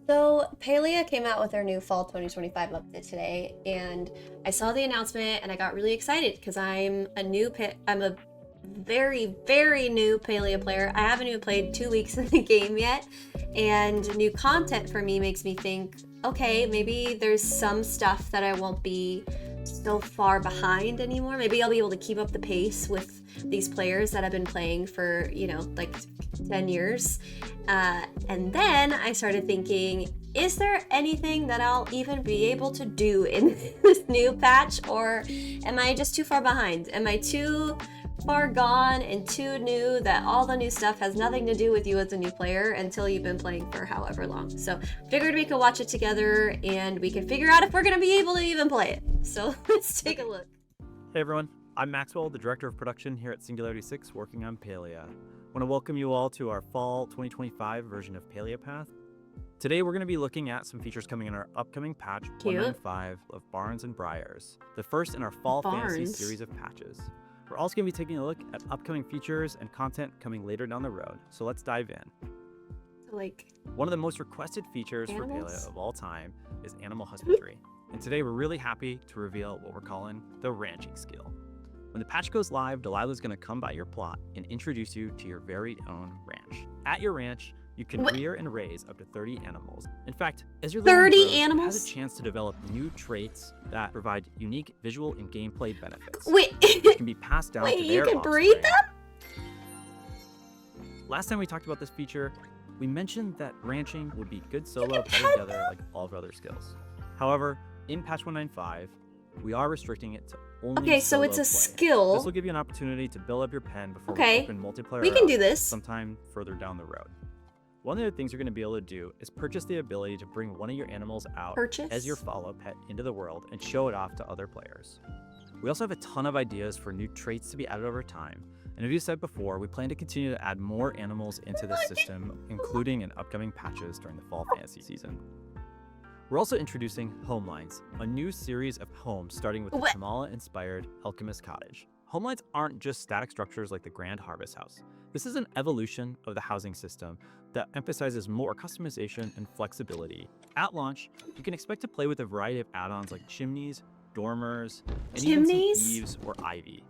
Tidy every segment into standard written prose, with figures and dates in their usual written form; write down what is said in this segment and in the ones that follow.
So Palia came out with their new fall 2025 update today, and I saw the announcement and I got really excited because I'm a very, very new Palia player. I haven't even played 2 weeks in the game yet, and new content for me makes me think, okay, maybe there's some stuff that I won't be so far behind anymore. Maybe I'll be able to keep up the pace with these players that have been playing for, like 10 years. And then I started thinking, is there anything that I'll even be able to do in this new patch, or am I just too far behind? Am I too far gone and too new that all the new stuff has nothing to do with you as a new player until you've been playing for however long? So figured we could watch it together and we could figure out if we're gonna be able to even play it. So let's take a look. Hey everyone, I'm Maxwell, the Director of Production here at Singularity 6, working on Palia. I want to welcome you all to our Fall 2025 version of Palia Path. Today we're going to be looking at some features coming in our upcoming patch 195 of Barns Briars, the first in our Fall Fantasy series of patches. We're also going to be taking a look at upcoming features and content coming later down the road, so let's dive in. One of the most requested features for Palia of all time is animal husbandry, and today we're really happy to reveal what we're calling the ranching skill. When the patch goes live, Delilah's going to come by your plot and introduce you to your very own ranch. At your ranch, you can rear and raise up to 30 animals. In fact, as your 30 animals has a chance to develop new traits that provide unique visual and gameplay benefits. Wait, which can be passed down to their you can offspring. breed them? Last time we talked about this feature, we mentioned that ranching would be good solo put together like all of our other skills. However, in patch 195, we are restricting it to only so it's a play. skill. This will give you an opportunity to build up your pen before we open multiplayer. We can do this sometime further down the road. One of the things you're going to be able to do is purchase the ability to bring one of your animals out as your follow pet into the world and show it off to other players. We also have a ton of ideas for new traits to be added over time, and as you said before, we plan to continue to add more animals into this system, including in upcoming patches during the fall fantasy season. We're also introducing Homelines, a new series of homes starting with the Kamala-inspired Alchemist Cottage. Homelines aren't just static structures like the Grand Harvest House. This is an evolution of the housing system that emphasizes more customization and flexibility. At launch, you can expect to play with a variety of add-ons like chimneys, dormers, and even some eaves or ivy.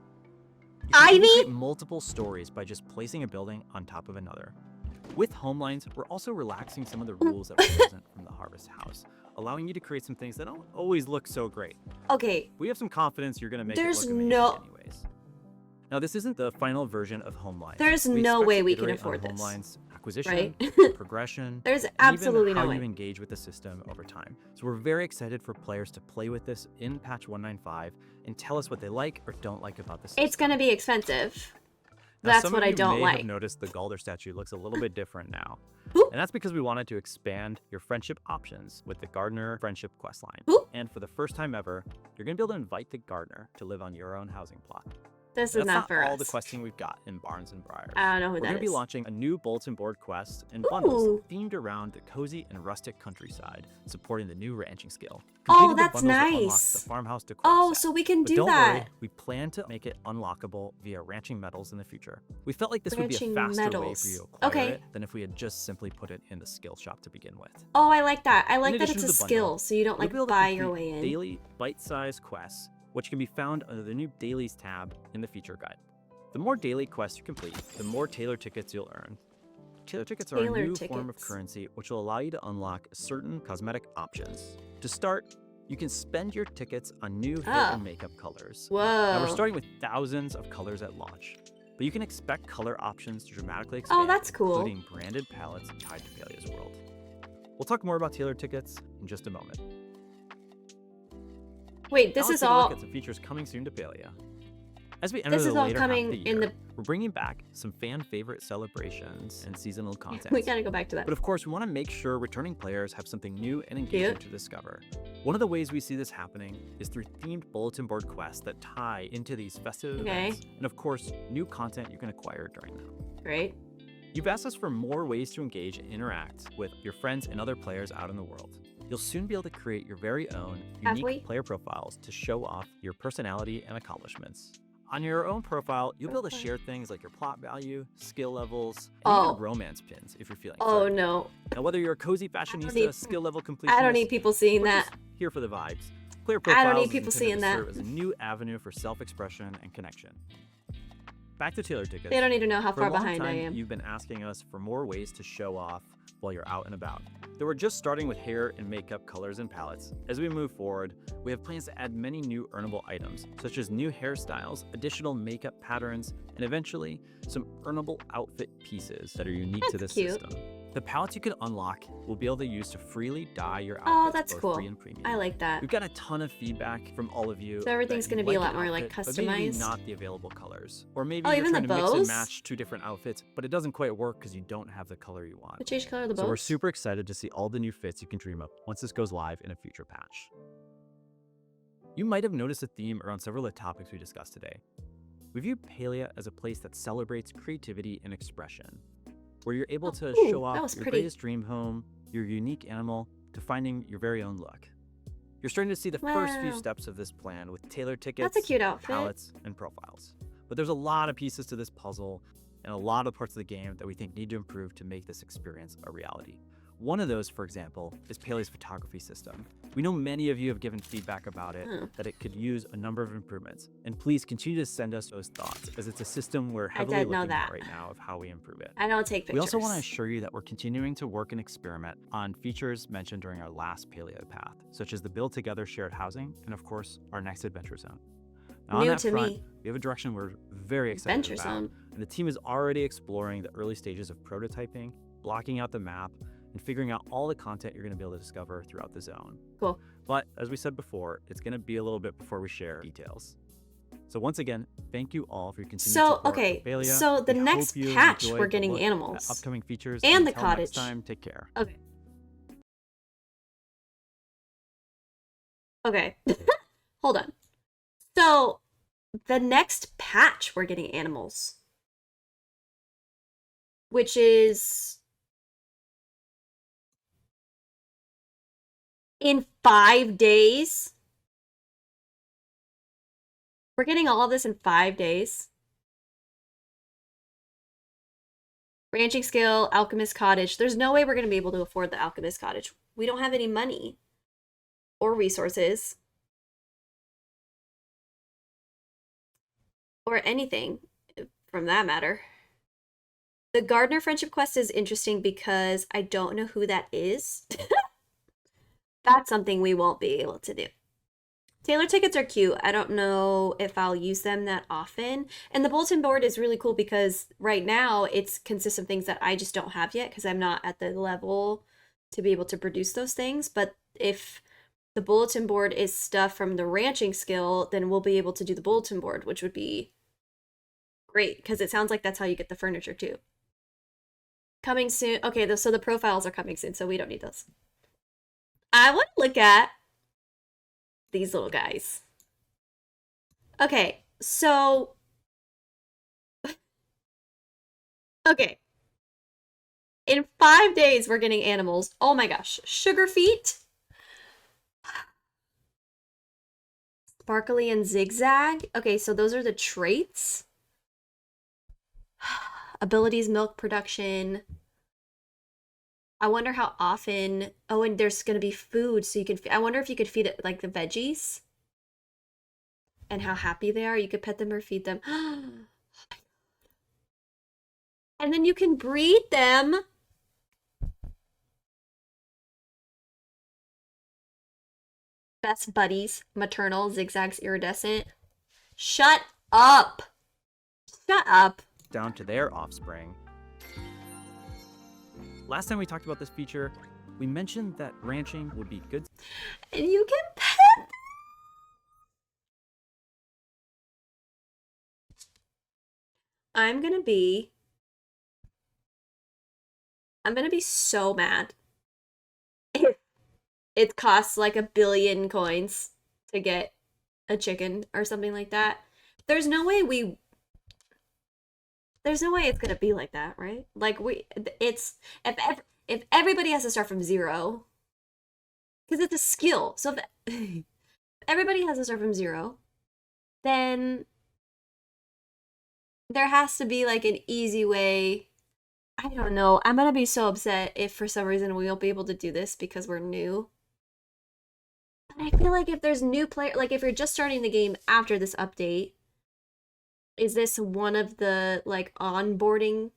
You can create multiple stories by just placing a building on top of another. With Homelines, we're also relaxing some of the rules that were present from the Harvest House, allowing you to create some things that don't always look so great. Okay. We have some confidence you're going to make it look amazing anyways. Now, this isn't the final version of Homelines. There's no way we can afford this. Homelines acquisition, progression, there's absolutely no way. How you engage with the system over time. So we're very excited for players to play with this in patch 195 and tell us what they like or don't like about the system. It's going to be expensive. Now, that's what I don't like. Have noticed the Galder statue looks a little bit different now. Ooh. And that's because we wanted to expand your friendship options with the Gardener Friendship questline. Ooh. And for the first time ever, you're going to be able to invite the gardener to live on your own housing plot. This is not for us. That's all the questing we've got in Barns Briars. I don't know who We're that going is. to be launching a new bulletin board quest and bundles themed around the cozy and rustic countryside, supporting the new ranching skill. Oh, that's nice. The farmhouse decor Oh, set. so we can But do don't that. worry, we plan to make it unlockable via ranching medals in the future. We felt like this would be a faster way for you to acquire it than if we had just simply put it in the skill shop to begin with. Oh, I like that. I like that addition it's a to the skill, bundle, so you don't you'll be able to buy complete your way in. daily bite-sized quests, which can be found under the new dailies tab in the feature guide. The more daily quests you complete, the more Tailor tickets you'll earn. Tailor tickets are a new form of currency which will allow you to unlock certain cosmetic options. To start, you can spend your tickets on new hair and makeup colors. Whoa. Now we're starting with thousands of colors at launch, but you can expect color options to dramatically expand, Oh, that's cool. including branded palettes tied to Palia's world. We'll talk more about Tailor tickets in just a moment. Wait, this now is let's take a all. look at some features coming soon to Palia. As we enter This the is all later half of coming the year, in the. we're bringing back some fan favorite celebrations and seasonal content. We gotta go back to that. But of course, we want to make sure returning players have something new and engaging to discover. One of the ways we see this happening is through themed bulletin board quests that tie into these festive events, and of course, new content you can acquire during them. Great. You've asked us for more ways to engage and interact with your friends and other players out in the world. You'll soon be able to create your very own unique player profiles to show off your personality and accomplishments. On your own profile, you'll be able to share things like your plot value, skill levels, and even romance pins if you're feeling flirty. No. Now, whether you're a cozy fashionista, skill level completionist, I don't need people seeing that. Just here for the vibes. Clear profiles I don't need people seeing that. serve as a new avenue for self-expression and connection. Back to Tailor tickets. They don't need to know how far For a long behind I time, am. You've been asking us for more ways to show off while you're out and about. Though we're just starting with hair and makeup colors and palettes. As we move forward, we have plans to add many new earnable items, such as new hairstyles, additional makeup patterns, and eventually some earnable outfit pieces that are unique to this system. The palettes you can unlock will be able to use to freely dye your outfits. Oh, that's both cool. Free and premium. I like that. We've got a ton of feedback from all of you. So everything's going to be a lot more like customized. But maybe not the available colors. Or maybe you're even trying the to mix and bows? match two different outfits, but it doesn't quite work because you don't have the color you want. The change color of the bows? So we're super excited to see all the new fits you can dream of once this goes live in a future patch. You might have noticed a theme around several of the topics we discussed today. We view Palia as a place that celebrates creativity and expression, where you're able to show off your greatest dream home, your unique animal, to finding your very own look. You're starting to see the first few steps of this plan with Tailor tickets, That's a cute outfit. palettes, and profiles. But there's a lot of pieces to this puzzle and a lot of parts of the game that we think need to improve to make this experience a reality. One of those, for example, is Palia's photography system. We know many of you have given feedback about it, that it could use a number of improvements. And please continue to send us those thoughts, as it's a system we're heavily looking at right now of how we improve it. I don't take pictures. We also want to assure you that we're continuing to work and experiment on features mentioned during our last Palia path, such as the build together shared housing, and of course, our next adventure zone. Now, on that front, we have a direction we're very excited about, and the team is already exploring the early stages of prototyping, blocking out the map, and figuring out all the content you're going to be able to discover throughout the zone. Cool. But as we said before, it's going to be a little bit before we share details. So once again, thank you all for your continued support. Okay, so the next patch we're getting animals, upcoming features, and the cottage. Next time, take care. Okay. Okay. Hold on. So the next patch we're getting animals, which is in 5 days. We're getting all of this in 5 days. Ranching skill, alchemist cottage. There's no way we're going to be able to afford the alchemist cottage. We don't have any money or resources or anything from that matter. The gardener friendship quest is interesting because I don't know who that is. That's something we won't be able to do. Tailor tickets are cute. I don't know if I'll use them that often. And the bulletin board is really cool because right now it consists of things that I just don't have yet because I'm not at the level to be able to produce those things. But if the bulletin board is stuff from the ranching skill, then we'll be able to do the bulletin board, which would be great because it sounds like that's how you get the furniture too. Coming soon. Okay, so the profiles are coming soon, so we don't need those. I want to look at these little guys. Okay, so okay. In 5 days, we're getting animals. Oh my gosh. Sugar feet. Sparkly and zigzag. Okay, so those are the traits. Abilities, milk production. I wonder how often. Oh, and there's going to be food, so you can. I wonder if you could feed it like the veggies. And how happy they are. You could pet them or feed them. And then you can breed them. Best buddies, maternal, zigzags, iridescent. Shut up. Shut up. Down to their offspring. Last time we talked about this feature, we mentioned that ranching would be good. And you can pet. I'm gonna be so mad if it costs like 1 billion coins to get a chicken or something like that. There's no way it's gonna be like that, right? Like it's if everybody has to start from zero, because it's a skill. So if everybody has to start from zero, then there has to be like an easy way. I don't know. I'm gonna be so upset if for some reason we won't be able to do this because we're new. But I feel like if there's new player, like if you're just starting the game after this update, is this one of the like onboarding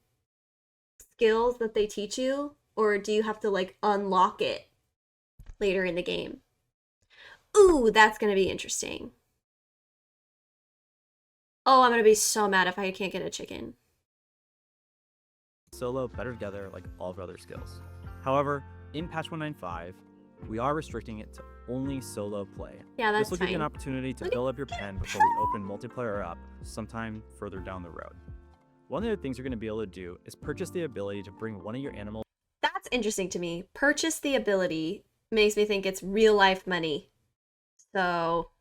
skills that they teach you? Or do you have to like unlock it later in the game? Ooh, that's gonna be interesting. Oh, I'm gonna be so mad if I can't get a chicken. Solo better together like all of our other skills. However, in patch 195, we are restricting it to only solo play. Yeah, that's This will fine. give you an opportunity to fill up your pen before we open multiplayer up sometime further down the road. One of the things you're going to be able to do is purchase the ability to bring one of your animals. That's interesting to me. Purchase the ability makes me think it's real life money. So,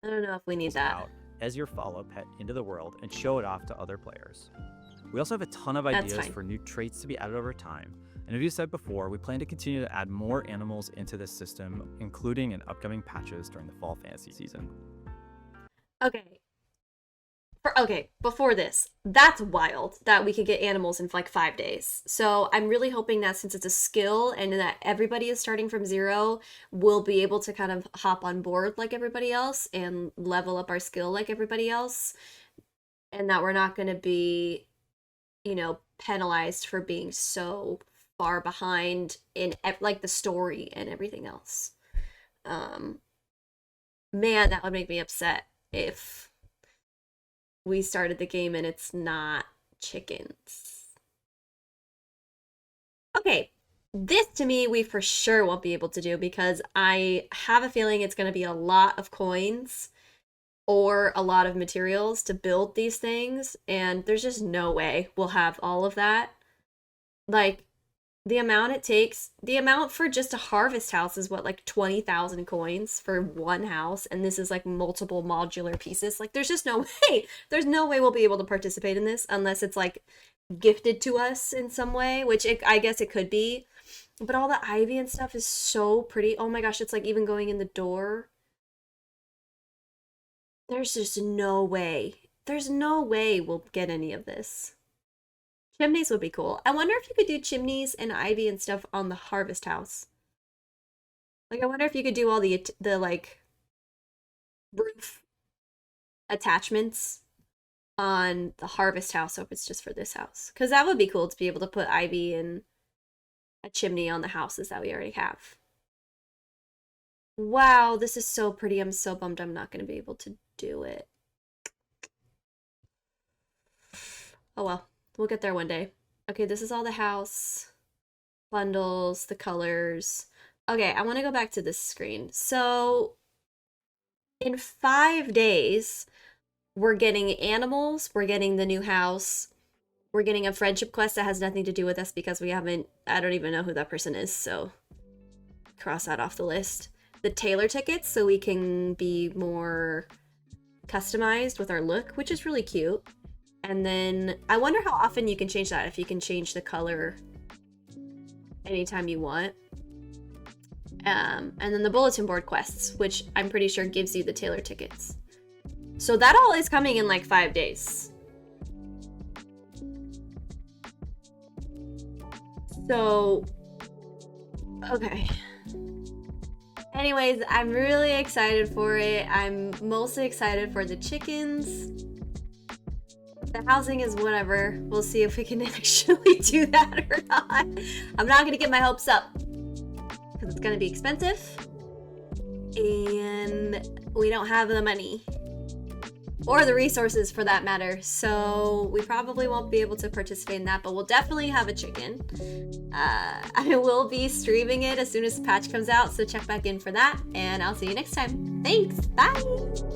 I don't know if we need that. As your follow pet into the world and show it off to other players. We also have a ton of ideas for new traits to be added over time. And as you said before, we plan to continue to add more animals into this system, including in upcoming patches during the fall fantasy season. Okay. Before this, that's wild that we could get animals in like 5 days. So I'm really hoping that since it's a skill and that everybody is starting from zero, we'll be able to kind of hop on board like everybody else and level up our skill like everybody else. And that we're not going to be, penalized for being so far behind in like the story and everything else. Man, that would make me upset if we started the game and it's not chickens. Okay, this to me we for sure won't be able to do because I have a feeling it's going to be a lot of coins or a lot of materials to build these things, and there's just no way we'll have all of that. Like, the amount for just a harvest house is what, like 20,000 coins for one house, and this is like multiple modular pieces. Like, there's just no way. There's no way we'll be able to participate in this unless it's like gifted to us in some way, which I guess it could be. But all the ivy and stuff is so pretty. Oh my gosh, it's like even going in the door. There's just no way. There's no way we'll get any of this. Chimneys would be cool. I wonder if you could do chimneys and ivy and stuff on the harvest house. Like, I wonder if you could do all the like roof attachments on the harvest house, if it's just for this house. Because that would be cool to be able to put ivy and a chimney on the houses that we already have. Wow, this is so pretty. I'm so bummed I'm not going to be able to do it. Oh well. We'll get there one day. Okay, this is all the house bundles, the colors. Okay, I want to go back to this screen. So in 5 days, we're getting animals, we're getting the new house, we're getting a friendship quest that has nothing to do with us because I don't even know who that person is, so cross that off the list. The Tailor tickets, so we can be more customized with our look, which is really cute. And then I wonder how often you can change that, if you can change the color anytime you want. And then the bulletin board quests, which I'm pretty sure gives you the Tailor tickets. So that all is coming in like 5 days. So, okay. Anyways, I'm really excited for it. I'm mostly excited for the chickens. The housing is whatever. We'll see if we can actually do that or not. I'm not going to get my hopes up because it's going to be expensive and we don't have the money or the resources for that matter. So we probably won't be able to participate in that, but we'll definitely have a chicken. I will be streaming it as soon as the patch comes out, so check back in for that, and I'll see you next time. Thanks. Bye.